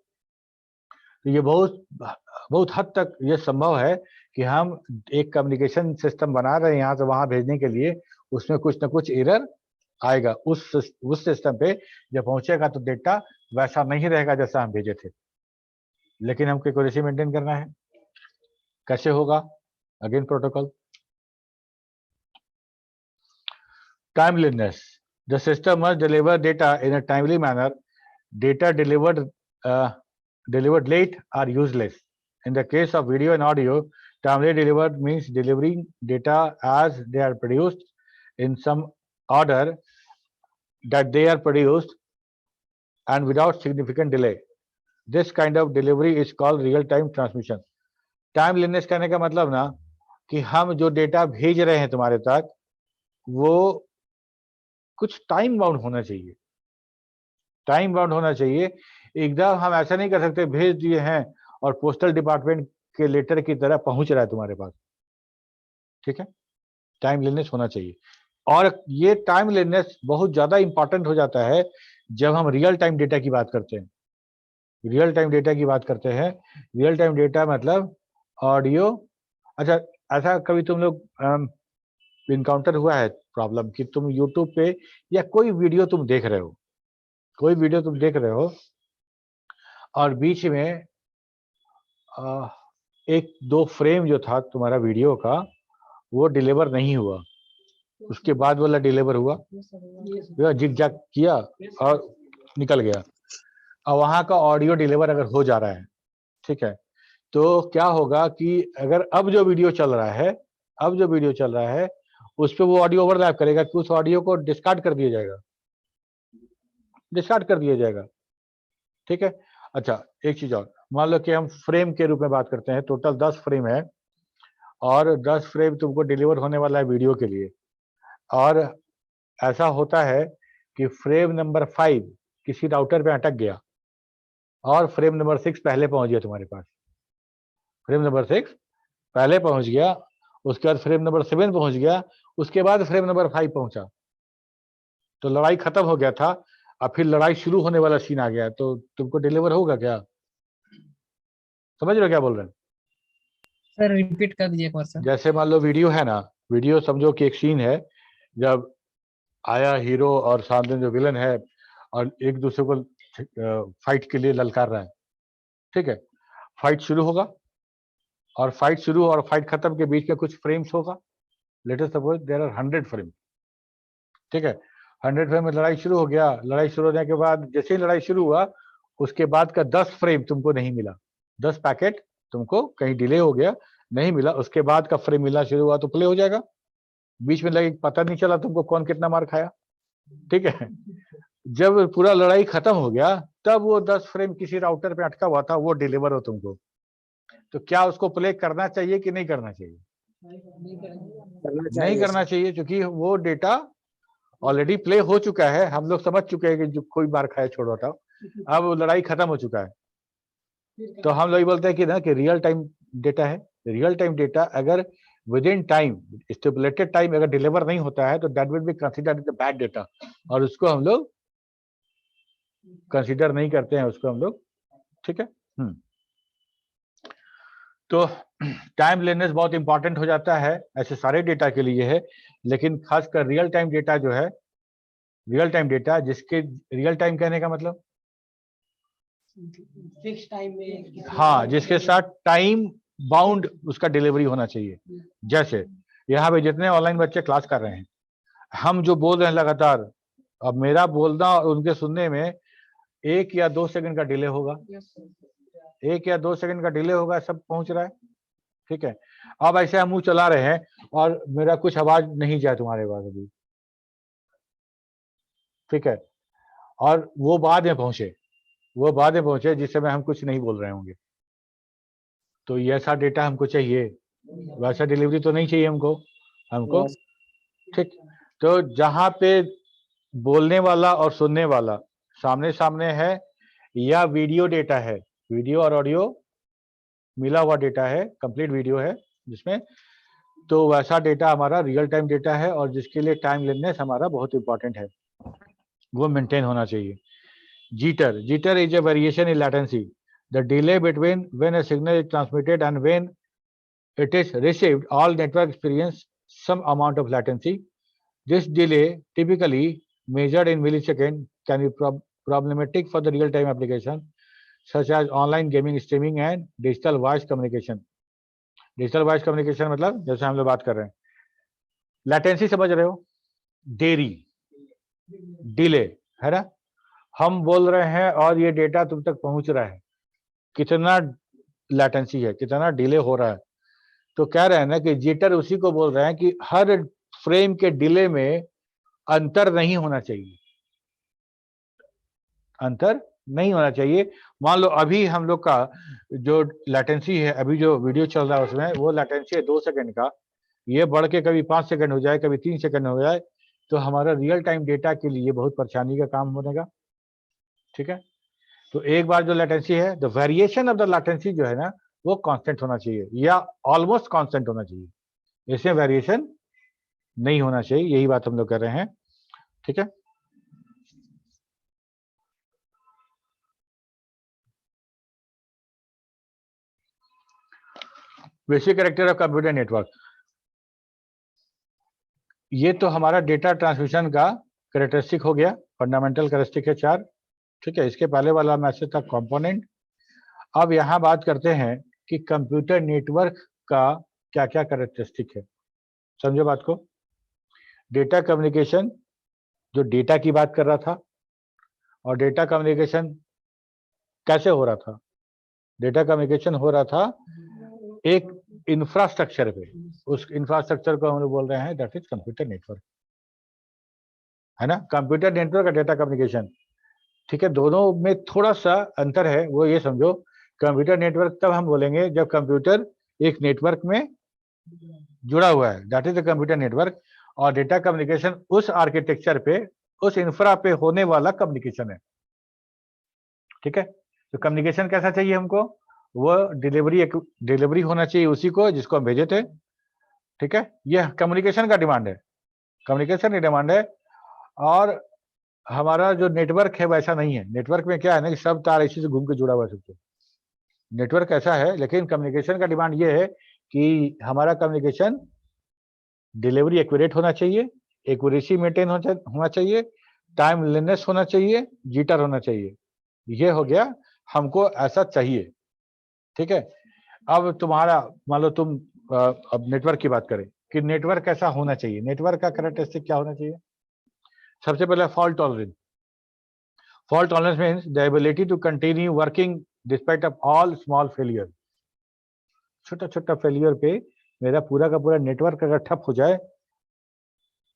[SPEAKER 1] तो ये बहुत हद तक ये संभव है कि हम एक कम्युनिकेशन सिस्टम बना रहे हैं यहाँ से वहां भेजने के लिए, उसमें कुछ ना कुछ एरर आएगा, उस सिस्टम पे जब पहुंचेगा तो डेटा वैसा नहीं रहेगा जैसा हम भेजे थे। लेकिन हमको एक्यूरेसी मेंटेन करना है, कैसे होगा? Again protocol. Timeliness. The system must deliver data in a timely manner. Data delivered late are useless. In the case of video and audio, timely delivered means delivering data as they are produced in some order that they are produced and without significant delay. This kind of delivery is called real time transmission. Timeliness कहने का मतलब ना कि हम जो data भेज रहे हैं तुम्हारे तक वो कुछ टाइम बाउंड होना चाहिए, टाइम बाउंड होना चाहिए। एकदम हम ऐसा नहीं कर सकते भेज दिए हैं और पोस्टल डिपार्टमेंट के लेटर की तरह पहुंच रहा है तुम्हारे पास, ठीक है। टाइमलीनेस होना चाहिए, और ये टाइमलीनेस बहुत ज्यादा इंपॉर्टेंट हो जाता है जब हम रियल टाइम डेटा की बात करते हैं। रियल टाइम डेटा की बात करते हैं, रियल टाइम डेटा मतलब ऑडियो। अच्छा, ऐसा कभी तुम लोग इनकाउंटर हुआ है प्रॉब्लम कि तुम यूट्यूब पे या कोई वीडियो तुम देख रहे हो, कोई वीडियो तुम देख रहे हो और बीच में एक दो फ्रेम जो था तुम्हारा वीडियो का वो डिलीवर नहीं हुआ, उसके बाद वाला डिलीवर हुआ, जिग जैग किया और निकल गया, और वहां का ऑडियो डिलीवर अगर हो जा रहा है, ठीक है, तो क्या होगा कि अगर अब जो वीडियो चल रहा है, अब जो वीडियो चल रहा है उस पर वो ऑडियो ओवरलैप करेगा कि उस ऑडियो को डिस्कार्ड कर दिया जाएगा, डिस्कार्ड कर दिया जाएगा, ठीक है। अच्छा, एक चीज और, मान लो कि हम फ्रेम के रूप में बात करते हैं, टोटल 10 फ्रेम है और 10 फ्रेम तुमको डिलीवर होने वाला है वीडियो के लिए, और ऐसा होता है कि फ्रेम नंबर 5 किसी राउटर पे अटक गया और फ्रेम नंबर 6 पहले पहुंच गया तुम्हारे पास, फ्रेम नंबर 6 पहले पहुंच गया, उसके बाद फ्रेम नंबर 7 पहुंच गया, उसके बाद फ्रेम नंबर 5 पहुंचा, तो लड़ाई खत्म हो गया था, अब फिर लड़ाई शुरू होने वाला सीन आ गया, तो तुमको डिलीवर होगा क्या? समझ रहे हो क्या बोल रहे हैं?
[SPEAKER 5] सर रिपीट कर दीजिए एक बार सर।
[SPEAKER 1] जैसे मान लो वीडियो है ना, वीडियो समझो कि एक सीन है, जब आया हीरो और सामने जो विलन है और एक दूसरे को फाइट के लिए ललकार रहा है, ठीक है, फाइट शुरू होगा और फाइट शुरू और फाइट खत्म के बीच में कुछ फ्रेम्स होगा, let us suppose there are 100 frame, ठीक है, 100 फ्रेम में लड़ाई शुरू हो गया, लड़ाई शुरू होने के बाद जैसे ही लड़ाई शुरू हुआ उसके बाद का 10 फ्रेम तुमको नहीं मिला, 10 पैकेट तुमको कहीं डिले हो गया, नहीं मिला, उसके बाद का फ्रेम मिलना शुरू हुआ तो प्ले हो जाएगा, बीच में लगे पता नहीं चला तुमको कौन कितना मार खाया, ठीक है। जब पूरा लड़ाई खत्म हो गया तब वो 10 फ्रेम किसी राउटर पे अटका हुआ था वो डिलीवर हो तुमको, तो क्या उसको प्ले करना चाहिए कि नहीं करना चाहिए? नहीं करना चाहिए, क्योंकि वो डेटा ऑलरेडी प्ले हो चुका है, हम लोग समझ चुके हैं कि जो कोई मार खाया छोड़ हटाओ, अब वो लड़ाई खत्म हो चुका है, तो हम लोग बोलते हैं कि ना कि रियल टाइम डेटा है, रियल टाइम डेटा अगर with in time stipulated time अगर डिलीवर नहीं होता है तो that will be considered the bad data, और उसको हम लोग कंसीडर नहीं करते हैं उसको हम लोग, ठीक है। तो टाइमलीनेस बहुत इंपॉर्टेंट हो जाता है, ऐसे सारे डेटा के लिए है, लेकिन खासकर रियल टाइम डेटा जो है, रियल टाइम डेटा जिसके रियल टाइम कहने का मतलब
[SPEAKER 2] फिक्स टाइम में,
[SPEAKER 1] हाँ, जिसके साथ टाइम बाउंड उसका डिलीवरी होना चाहिए। जैसे यहाँ पे जितने ऑनलाइन बच्चे क्लास कर रहे हैं, हम जो बोल रहे हैं लगातार, अब मेरा बोलना और उनके सुनने में 1 या 2 सेकंड का डिले होगा, 1 या 2 सेकंड का डिले होगा, सब पहुंच रहा है, ठीक है। अब ऐसे हम मुंह चला रहे हैं और मेरा कुछ आवाज नहीं जाए तुम्हारे पास अभी, ठीक है, और वो बाद में पहुंचे, वो बाद में पहुंचे जिस समय हम कुछ नहीं बोल रहे होंगे, तो ये ऐसा डेटा हमको चाहिए, वैसा डिलीवरी तो नहीं चाहिए हमको, ठीक। तो जहां पे बोलने वाला और सुनने वाला सामने सामने है या वीडियो डेटा है, वीडियो और ऑडियो मिला हुआ डेटा है, कंप्लीट वीडियो है जिसमें, तो वैसा डेटा हमारा रियल टाइम डेटा है और जिसके लिए टाइमलीनेस हमारा बहुत इंपॉर्टेंट है, वो मेंटेन होना चाहिए। Jitter is a variation in latency, the delay between when a signal is transmitted and when it is received. All networks experience some amount of latency. This delay, typically measured in milliseconds, can be problematic for the real-time application such as online gaming, streaming and digital voice communication. Digital voice communication मतलब जैसे हम लोग बात कर रहे हैं, latency समझ रहे हो, देरी, डिले, है ना, हम बोल रहे हैं और ये डेटा तुम तक पहुंच रहा है, कितना लैटेंसी है, कितना डिले हो रहा है, तो कह रहे हैं ना कि जिटर उसी को बोल रहे हैं कि हर फ्रेम के डिले में अंतर नहीं होना चाहिए, अंतर नहीं होना चाहिए। मान लो अभी हम लोग का जो लेटेंसी है, अभी जो वीडियो चल रहा है उसमें वो लेटेंसी है 2 सेकंड का, ये बढ़ के कभी 5 सेकंड हो जाए, कभी 3 सेकंड हो जाए, तो हमारा रियल टाइम डेटा के लिए बहुत परेशानी का काम बनेगा। ठीक है, तो एक बार जो लेटेंसी है, the variation of the latency जो है ना वो कांस्टेंट होना चाहिए या ऑलमोस्ट कांस्टेंट होना चाहिए, इसमें वेरिएशन नहीं होना चाहिए, यही बात हम लोग कर रहे हैं। ठीक है, basic character of computer network, ये तो हमारा डेटा ट्रांसमिशन का कैरेक्टरिस्टिक हो गया, फंडामेंटल कैरेक्टरिस्टिक है 4। ठीक है, इसके पहले वाला मैसेज था कंपोनेंट। अब यहाँ बात करते हैं कि कंप्यूटर नेटवर्क का क्या क्या कैरेक्टरिस्टिक है, समझो बात को। डेटा कम्युनिकेशन, जो डेटा की बात कर रहा था, और डेटा कम्युनिकेशन कैसे हो रहा था? डेटा कम्युनिकेशन हो रहा था एक इंफ्रास्ट्रक्चर पे, उस इंफ्रास्ट्रक्चर को हम लोग बोल रहे हैं दैट इज कंप्यूटर नेटवर्क, है ना। कंप्यूटर नेटवर्क और डेटा कम्युनिकेशन, ठीक है, दोनों में थोड़ा सा अंतर है, वो ये समझो, कंप्यूटर नेटवर्क तब हम बोलेंगे जब कंप्यूटर एक नेटवर्क में जुड़ा हुआ है, that is the computer network, और डेटा कम्युनिकेशन उस आर्किटेक्चर पे, उस इंफ्रा पे होने वाला कम्युनिकेशन है। ठीक है, तो कम्युनिकेशन कैसा चाहिए हमको? वो डिलीवरी होना चाहिए उसी को जिसको हम भेजे थे। ठीक है, ये कम्युनिकेशन का डिमांड है, कम्युनिकेशन की डिमांड है। और हमारा जो नेटवर्क है वैसा नहीं है, नेटवर्क में क्या है ना कि सब तार इसी से घूम के जुड़ा हुआ है सबसे, नेटवर्क ऐसा है। लेकिन कम्युनिकेशन का डिमांड ये है कि हमारा कम्युनिकेशन डिलीवरी एक्यूरेट होना चाहिए, एक्यूरेसी मेंटेन होना चाहिए, टाइमलीनेस होना चाहिए, जिटर होना चाहिए, ये हो गया, हमको ऐसा चाहिए। ठीक है, अब तुम्हारा मान लो तुम अब नेटवर्क की बात करें कि नेटवर्क कैसा होना चाहिए, नेटवर्क का कैरेक्टरिस्टिक क्या होना चाहिए? सबसे पहले fault tolerance. Fault tolerance means the ability to continue working despite of all small failure. छोटा छोटा फेलियर पे मेरा पूरा का पूरा नेटवर्क अगर ठप हो जाए,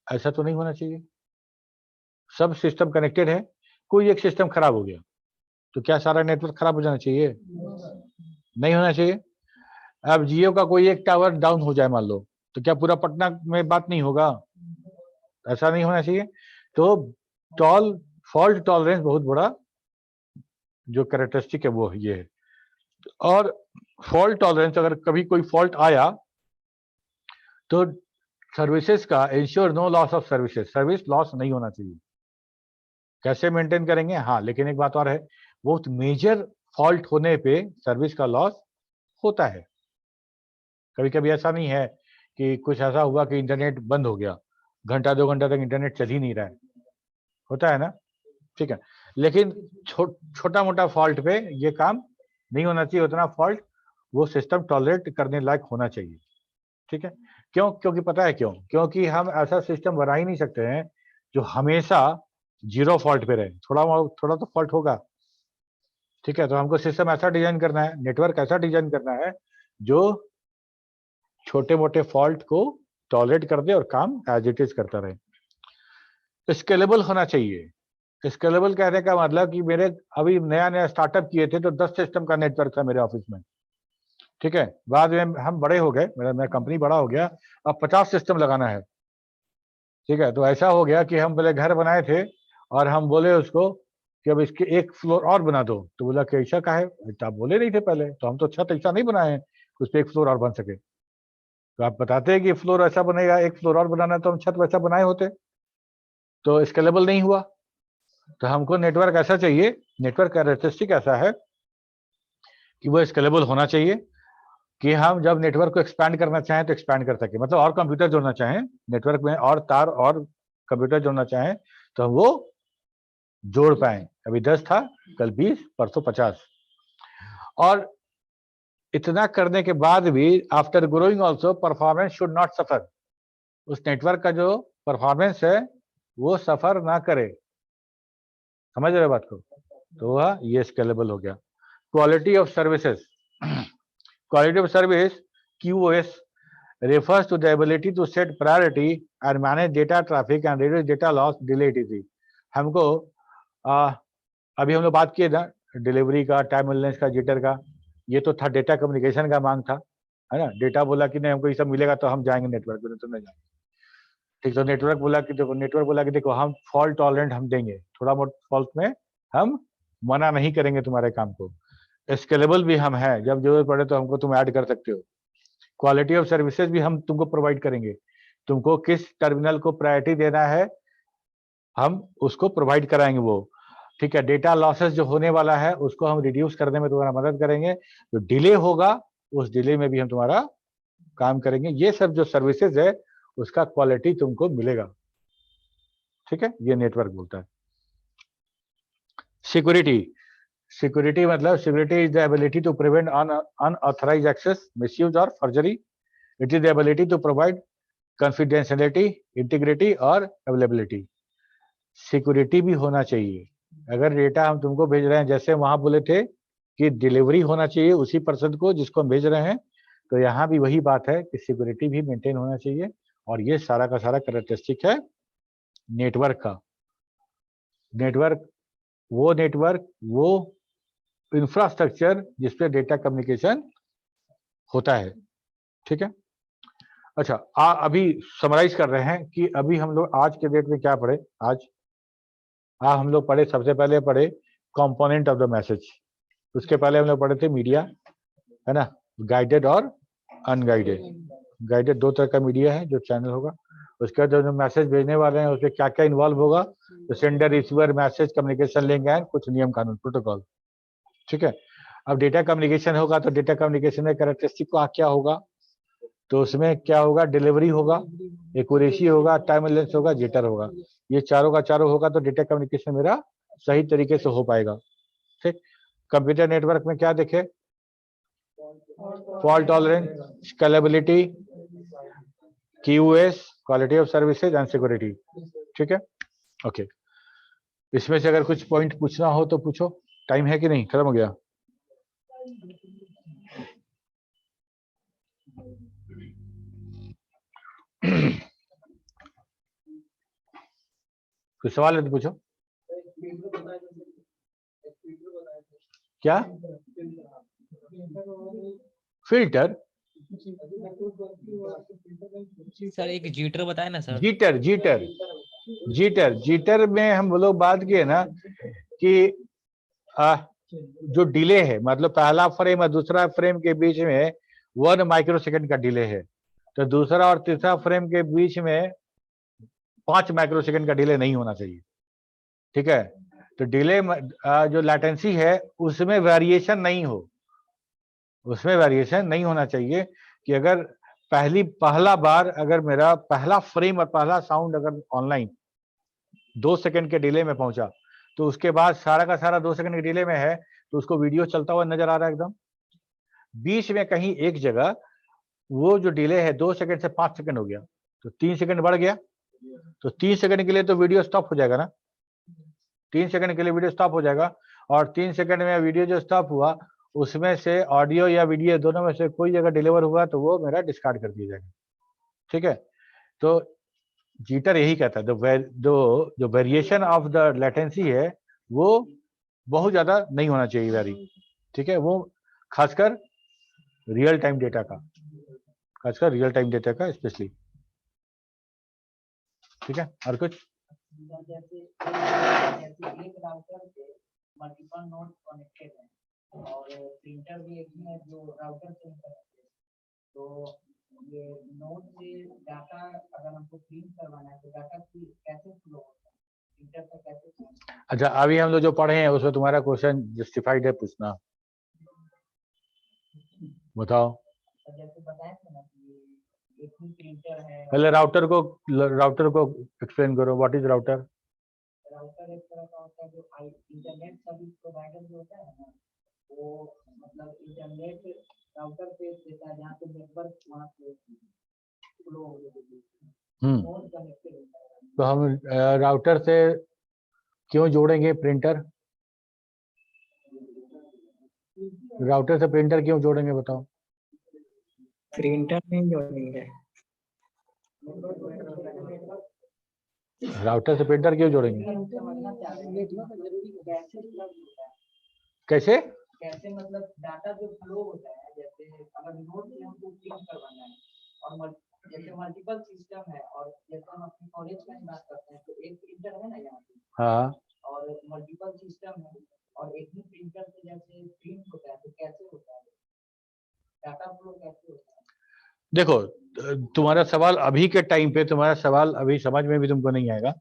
[SPEAKER 1] ऐसा तो नहीं होना चाहिए। सब सिस्टम कनेक्टेड है, कोई एक सिस्टम खराब हो गया तो क्या सारा नेटवर्क खराब हो जाना चाहिए? नहीं होना चाहिए। अब जियो का कोई एक टावर डाउन हो जाए मान लो, तो क्या पूरा पटना में बात नहीं होगा? ऐसा नहीं होना चाहिए। तो फॉल्ट टॉलरेंस बहुत बड़ा जो कैरेक्टरिस्टिक है वो ये है। और फॉल्ट टॉलरेंस, अगर कभी कोई फॉल्ट आया तो सर्विसेज का ensure no loss of services, service loss नहीं होना चाहिए। कैसे मेंटेन करेंगे? हाँ, लेकिन एक बात और है, बहुत मेजर फॉल्ट होने पे सर्विस का लॉस होता है। कभी कभी ऐसा नहीं है कि कुछ ऐसा हुआ कि इंटरनेट बंद हो गया, घंटा 2 घंटा तक इंटरनेट चल ही नहीं रहा है, होता है ना। ठीक है, लेकिन छोटा मोटा फॉल्ट पे ये काम नहीं होना चाहिए, उतना फॉल्ट वो सिस्टम टॉलरेट करने लायक होना चाहिए। ठीक है, क्यों? क्योंकि पता है क्यों? क्योंकि हम ऐसा सिस्टम बना ही नहीं सकते हैं जो हमेशा 0 फॉल्ट पे रहे, थोड़ा तो फॉल्ट होगा। ठीक है, तो हमको सिस्टम ऐसा डिजाइन करना है, नेटवर्क ऐसा डिजाइन करना है जो छोटे मोटे फॉल्ट को टॉलरेट कर दे और काम एज इट इज करता रहे। स्केलेबल होना चाहिए। स्केलेबल कहने का मतलब कि मेरे अभी नया नया स्टार्टअप किए थे तो 10 सिस्टम का नेटवर्क था मेरे ऑफिस में। ठीक है, बाद में हम बड़े हो गए, मेरा कंपनी बड़ा हो गया, अब 50 सिस्टम लगाना है। ठीक है, तो ऐसा हो गया कि हम पहले घर बनाए थे और हम बोले उसको कि अब इसके एक फ्लोर और बना दो, तो बोला कि ऐसा का है, आप बोले नहीं थे पहले, तो हम तो छत ऐसा नहीं बनाए हैं उस पर एक फ्लोर और बन सके। तो आप बताते हैं कि फ्लोर ऐसा बनेगा, एक फ्लोर और बनाना है, तो हम छत वैसा बनाए होते, तो स्केलेबल नहीं हुआ। तो हमको नेटवर्क ऐसा चाहिए, नेटवर्क कैरेक्टरिस्टिक ऐसा है कि वो स्केलेबल होना चाहिए कि हम जब नेटवर्क को एक्सपैंड करना चाहें तो एक्सपैंड कर सके, मतलब और कंप्यूटर जोड़ना चाहें नेटवर्क में, और तार और कंप्यूटर जोड़ना चाहें तो हम वो जोड़ पाए। अभी 10 था, कल 20, परसों 50। और इतना करने के बाद भी after growing also performance should not suffer, उस नेटवर्क का जो परफॉर्मेंस है वो सफर ना करे। समझ रहे बात को? तो वह ये स्केलेबल हो गया। Quality of services, quality of service QoS refers to the ability to set priority and manage data traffic and reduce data loss, delay etc. हमको अभी हम लोग बात किए ना डिलीवरी का, टाइम एनालिसिस का, जिटर का, ये तो था डेटा कम्युनिकेशन का मांग था, है ना। डेटा बोला कि नहीं हमको ये सब मिलेगा तो हम जाएंगे नेटवर्क पे, तो नहीं जाएंगे। ठीक, तो नेटवर्क बोला कि देखो हम फॉल्ट टॉलरेंट हम देंगे, थोड़ा बहुत फॉल्ट में हम मना नहीं करेंगे तुम्हारे काम को। स्केलेबल भी हम हैं, जब जरूरत पड़े तो हमको तुम ऐड कर सकते हो। क्वालिटी ऑफ सर्विसेज भी हम तुमको प्रोवाइड करेंगे, तुमको किस टर्मिनल को प्रायोरिटी देना है हम उसको प्रोवाइड कराएंगे वो। ठीक है, डेटा लॉसेस जो होने वाला है उसको हम रिड्यूस करने में तुम्हारा मदद करेंगे, जो डिले होगा उस डिले में भी हम तुम्हारा काम करेंगे। ये सब जो सर्विसेज है उसका क्वालिटी तुमको मिलेगा। ठीक है, ये नेटवर्क बोलता है। सिक्योरिटी मतलब security is the ability to prevent unauthorized access, misuse और forgery. It is the ability to provide confidentiality, integrity और अवेलेबिलिटी। सिक्योरिटी भी होना चाहिए। अगर डेटा हम तुमको भेज रहे हैं, जैसे वहां बोले थे कि डिलीवरी होना चाहिए उसी पर्सन को जिसको हम भेज रहे हैं, तो यहाँ भी वही बात है कि सिक्योरिटी भी मेंटेन होना चाहिए। और ये सारा का सारा कैरेक्टरिस्टिक है नेटवर्क का। नेटवर्क वो इंफ्रास्ट्रक्चर जिसपे डेटा कम्युनिकेशन होता है। ठीक है, अच्छा अभी समराइज कर रहे हैं कि अभी हम लोग आज के डेट में क्या पढ़े। आज हम लोग पढ़े, सबसे पहले पढ़े कंपोनेंट ऑफ द मैसेज। उसके पहले हम लोग पढ़े थे मीडिया, है ना, गाइडेड और अनगाइडेड। गाइडेड दो तरह का मीडिया है जो चैनल होगा। उसके बाद जो मैसेज भेजने वाले हैं उसमें क्या क्या इन्वॉल्व होगा, तो sender, receiver, message, communication link and कुछ नियम कानून, प्रोटोकॉल। ठीक है, अब डेटा कम्युनिकेशन होगा तो डेटा कम्युनिकेशन में कैरेक्टरिस्टिक क्या होगा, तो उसमें क्या होगा, डिलीवरी होगा, एक्यूरेसी होगा, टाइम एनालिसिस होगा, जिटर होगा। ये चारों का चारों होगा तो डेटा कम्युनिकेशन मेरा सही तरीके से हो पाएगा। ठीक, कंप्यूटर नेटवर्क में क्या देखे, fault tolerance, scalability, QoS, quality of services and security. ठीक है, ओके। इसमें से अगर कुछ पॉइंट पूछना हो तो पूछो, टाइम है कि नहीं, खत्म हो गया। कुछ सवाल है तो पूछो। क्या फिल्टर,
[SPEAKER 5] सर एक जीटर बताए ना सर।
[SPEAKER 1] जीटर में हम लोग बात किए ना कि जो डिले है, मतलब पहला फ्रेम और दूसरा फ्रेम के बीच में 1 माइक्रोसेकंड का डिले है, तो दूसरा और तीसरा फ्रेम के बीच में 5 माइक्रोसेकंड का डिले नहीं होना चाहिए। ठीक है, तो डिले जो लैटेंसी है उसमें वेरिएशन नहीं हो, उसमें वेरिएशन नहीं होना चाहिए कि अगर पहला बार अगर मेरा पहला फ्रेम और पहला साउंड अगर ऑनलाइन 2 सेकंड के डिले में पहुंचा, तो उसके बाद सारा का सारा 2 सेकंड के डिले में है, तो उसको वीडियो चलता हुआ नजर आ रहा है एकदम। बीच में कहीं एक जगह वो जो डिले है 2 सेकंड से 5 सेकंड हो गया, तो 3 सेकंड बढ़ गया, तो 3 सेकंड के लिए तो वीडियो स्टॉप हो जाएगा ना, 3 सेकंड के लिए वीडियो स्टॉप हो जाएगा। और 3 सेकंड में वीडियो जो स्टॉप हुआ उसमें से ऑडियो या वीडियो दोनों में से कोई जगह डिलीवर हुआ तो वो मेरा डिस्कार्ड कर दिया जाएगा। ठीक है, तो जीटर यही कहता है, जो वेरिएशन ऑफ द लेटेंसी है वो बहुत ज्यादा नहीं होना चाहिए वेरी। ठीक है, वो खासकर रियल टाइम डेटा का स्पेशली। ठीक है, और कुछ
[SPEAKER 7] मल्टीपल नोड कनेक्टेड है और प्रिंटर भी एक है जो राउटर से कनेक्टेड है, तो ये नोड से डाटा अगर हमको प्रिंट करवाना है तो डाटा कैसे फ्लो होता है, प्रिंटर से कैसे।
[SPEAKER 1] अच्छा, अभी हम लोग जो पढ़े हैं उसमें तुम्हारा क्वेश्चन जस्टिफाइड है पूछना, बताओ।
[SPEAKER 7] जैसे बताए थे ना कि एक ही प्रिंटर है।
[SPEAKER 1] पहले राउटर को एक्सप्लेन करो, व्हाट इज राउटर।
[SPEAKER 7] राउटर एक तरह का होता है जो इंटरनेट सर्विस प्रोवाइडर जो होता है ना, वो मतलब इंटरनेट राउटर पे देता है जहाँ पे नेटवर्क वहाँ पे फ्लो हो जाता है।
[SPEAKER 1] तो हम राउटर से क्यों जोड़ेंगे प्रिंटर, राउटर से प्रिंटर क्यों जोड़ेंगे बताओ।
[SPEAKER 6] प्रिंटर नहीं जोड़ेंगे,
[SPEAKER 1] राउटर से प्रिंटर क्यों जोड़ेंगे।
[SPEAKER 7] कैसे फ्लो होता है,
[SPEAKER 1] कैसे?
[SPEAKER 7] कैसे मतलब डाटा जो फ्लो होता है, जैसे अगर नोट से हमको प्रिंट करवाना है और जैसे मल्टीपल सिस्टम है, और जैसे हम अपने कॉलेज में बात करते हैं तो एक प्रिंटर है ना यहाँ पे,
[SPEAKER 1] हाँ,
[SPEAKER 7] और मल्टीपल सिस्टम है, और एक ही प्रिंटर से जैसे प्रिंट होता है तो कैसे होता है, डाटा फ्लो कैसे होता है?
[SPEAKER 1] देखो तुम्हारा सवाल अभी के टाइम पे, तुम्हारा सवाल अभी समझ में भी तुमको नहीं आएगा,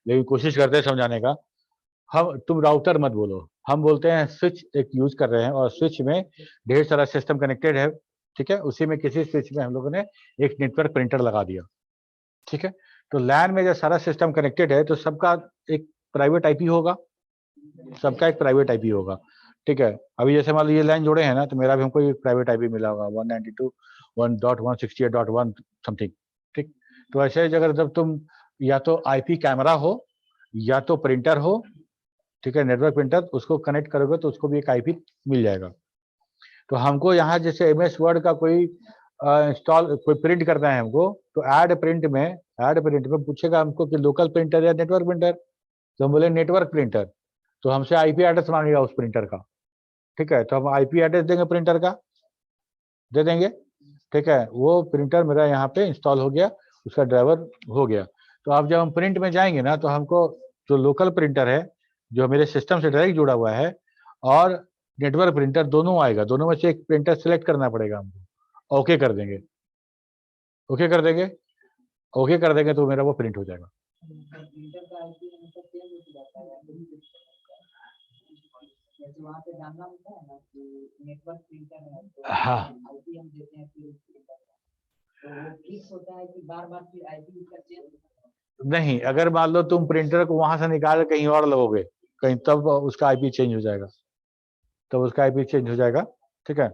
[SPEAKER 1] लेकिन कोशिश करते हैं समझाने का। तुम राउटर मत बोलो, हम बोलते हैं स्विच एक यूज कर रहे हैं, और स्विच में ढेर सारा सिस्टम कनेक्टेड है, ठीक है। उसी में किसी स्विच में हम लोगों ने एक नेटवर्क प्रिंटर लगा दिया, ठीक है। तो लैन में जब सारा सिस्टम कनेक्टेड है तो सबका एक प्राइवेट आईपी होगा, सबका एक प्राइवेट आईपी होगा, ठीक है। अभी जैसे मान लो ये लाइन जोड़े हैं ना, तो मेरा भी हमको एक प्राइवेट आईपी मिला होगा 192.168.1 समथिंग, ठीक। तो ऐसे अगर जब तुम या तो आईपी कैमरा हो या तो प्रिंटर हो, ठीक है, नेटवर्क प्रिंटर, उसको कनेक्ट करोगे तो उसको भी एक आईपी मिल जाएगा। तो हमको यहाँ जैसे एमएस वर्ड का कोई इंस्टॉल कोई प्रिंट करना है हमको, तो ऐड प्रिंट में पूछेगा हमको कि लोकल प्रिंटर या नेटवर्क प्रिंटर, तो हम बोले नेटवर्क प्रिंटर, तो हमसे आईपी एड्रेस मांगेगा उस प्रिंटर का, ठीक है। तो हम आईपी एड्रेस देंगे, प्रिंटर का दे देंगे, ठीक है। वो प्रिंटर मेरा यहाँ पे इंस्टॉल हो गया, उसका ड्राइवर हो गया। तो अब जब हम प्रिंट में जाएंगे ना, तो हमको जो लोकल प्रिंटर है जो मेरे सिस्टम से डायरेक्ट जुड़ा हुआ है, और नेटवर्क प्रिंटर दोनों आएगा, दोनों में से एक प्रिंटर सिलेक्ट करना पड़ेगा हमको, ओके कर देंगे, ओके कर देंगे, ओके कर देंगे तो मेरा वो प्रिंट हो जाएगा।
[SPEAKER 7] प्रिंटर का आईपी मतलब चेंज हो जाता है, जैसे वहाँ पे जानना होता है ना कि नेटवर्क प्रिंटर है तो
[SPEAKER 1] हाँ।
[SPEAKER 7] आईपी हम देते हैं फिर प्रिंटर का, तो वो फिक्स होता है कि बार बार फिर आईपी का चेंज होता है?
[SPEAKER 1] नहीं, अगर मान लो तुम प्रिंटर को वहां से निकाल कहीं और लगोगे कहीं, तब उसका आईपी चेंज हो जाएगा, तब उसका आईपी चेंज हो जाएगा, ठीक है।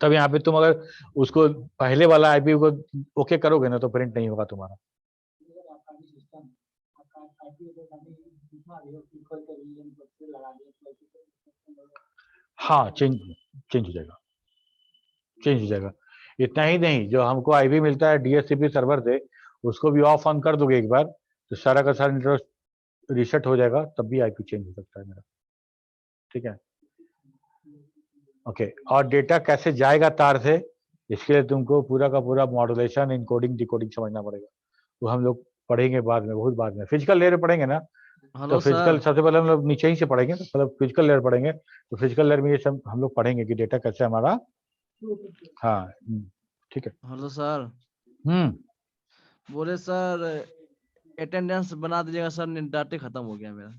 [SPEAKER 1] तब यहाँ पे तुम अगर उसको पहले वाला आईपी को ओके करोगे ना, तो प्रिंट नहीं होगा तुम्हारा। हाँ, चेंज हो जाएगा, चेंज हो जाएगा। इतना ही नहीं, जो हमको आईपी मिलता है डीएचसीपी सर्वर से, उसको भी ऑफ ऑन कर दोगे एक बार, तो सारा का सारा नेटवर्क रीसेट हो जाएगा, तब भी आईपी चेंज हो सकता है मेरा, ठीक है। ओके, और डेटा कैसे जाएगा तार से, इसके लिए तुमको पूरा का पूरा मॉड्यूलेशन, इनकोडिंग, डिकोडिंग समझना पड़ेगा। वो हम लोग पढ़ेंगे बाद में, बहुत बाद में फिजिकल लेयर पढ़ेंगे ना। तो
[SPEAKER 4] हेलो
[SPEAKER 1] फिजिकल
[SPEAKER 4] सर,
[SPEAKER 1] सबसे पहले हम लोग नीचे ही से पढ़ेंगे, तो मतलब फिजिकल लेयर पढ़ेंगे, तो फिजिकल लेयर में ये सब हम लोग पढ़ेंगे कि डेटा कैसे हमारा, हाँ, ठीक है।
[SPEAKER 4] हेलो सर, बोले सर अटेंडेंस बना दीजिएगा सर, डाटे खत्म हो गया मेरा।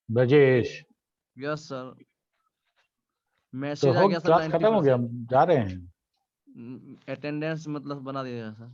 [SPEAKER 1] ब्रजेश,
[SPEAKER 4] यस सर,
[SPEAKER 1] तो
[SPEAKER 4] मैसेज आ
[SPEAKER 1] हो
[SPEAKER 4] गया सर
[SPEAKER 1] क्लास खत्म हो गया,
[SPEAKER 4] 90%।
[SPEAKER 1] हम जा रहे हैं।
[SPEAKER 4] अटेंडेंस मतलब बना दीजिएगा सर।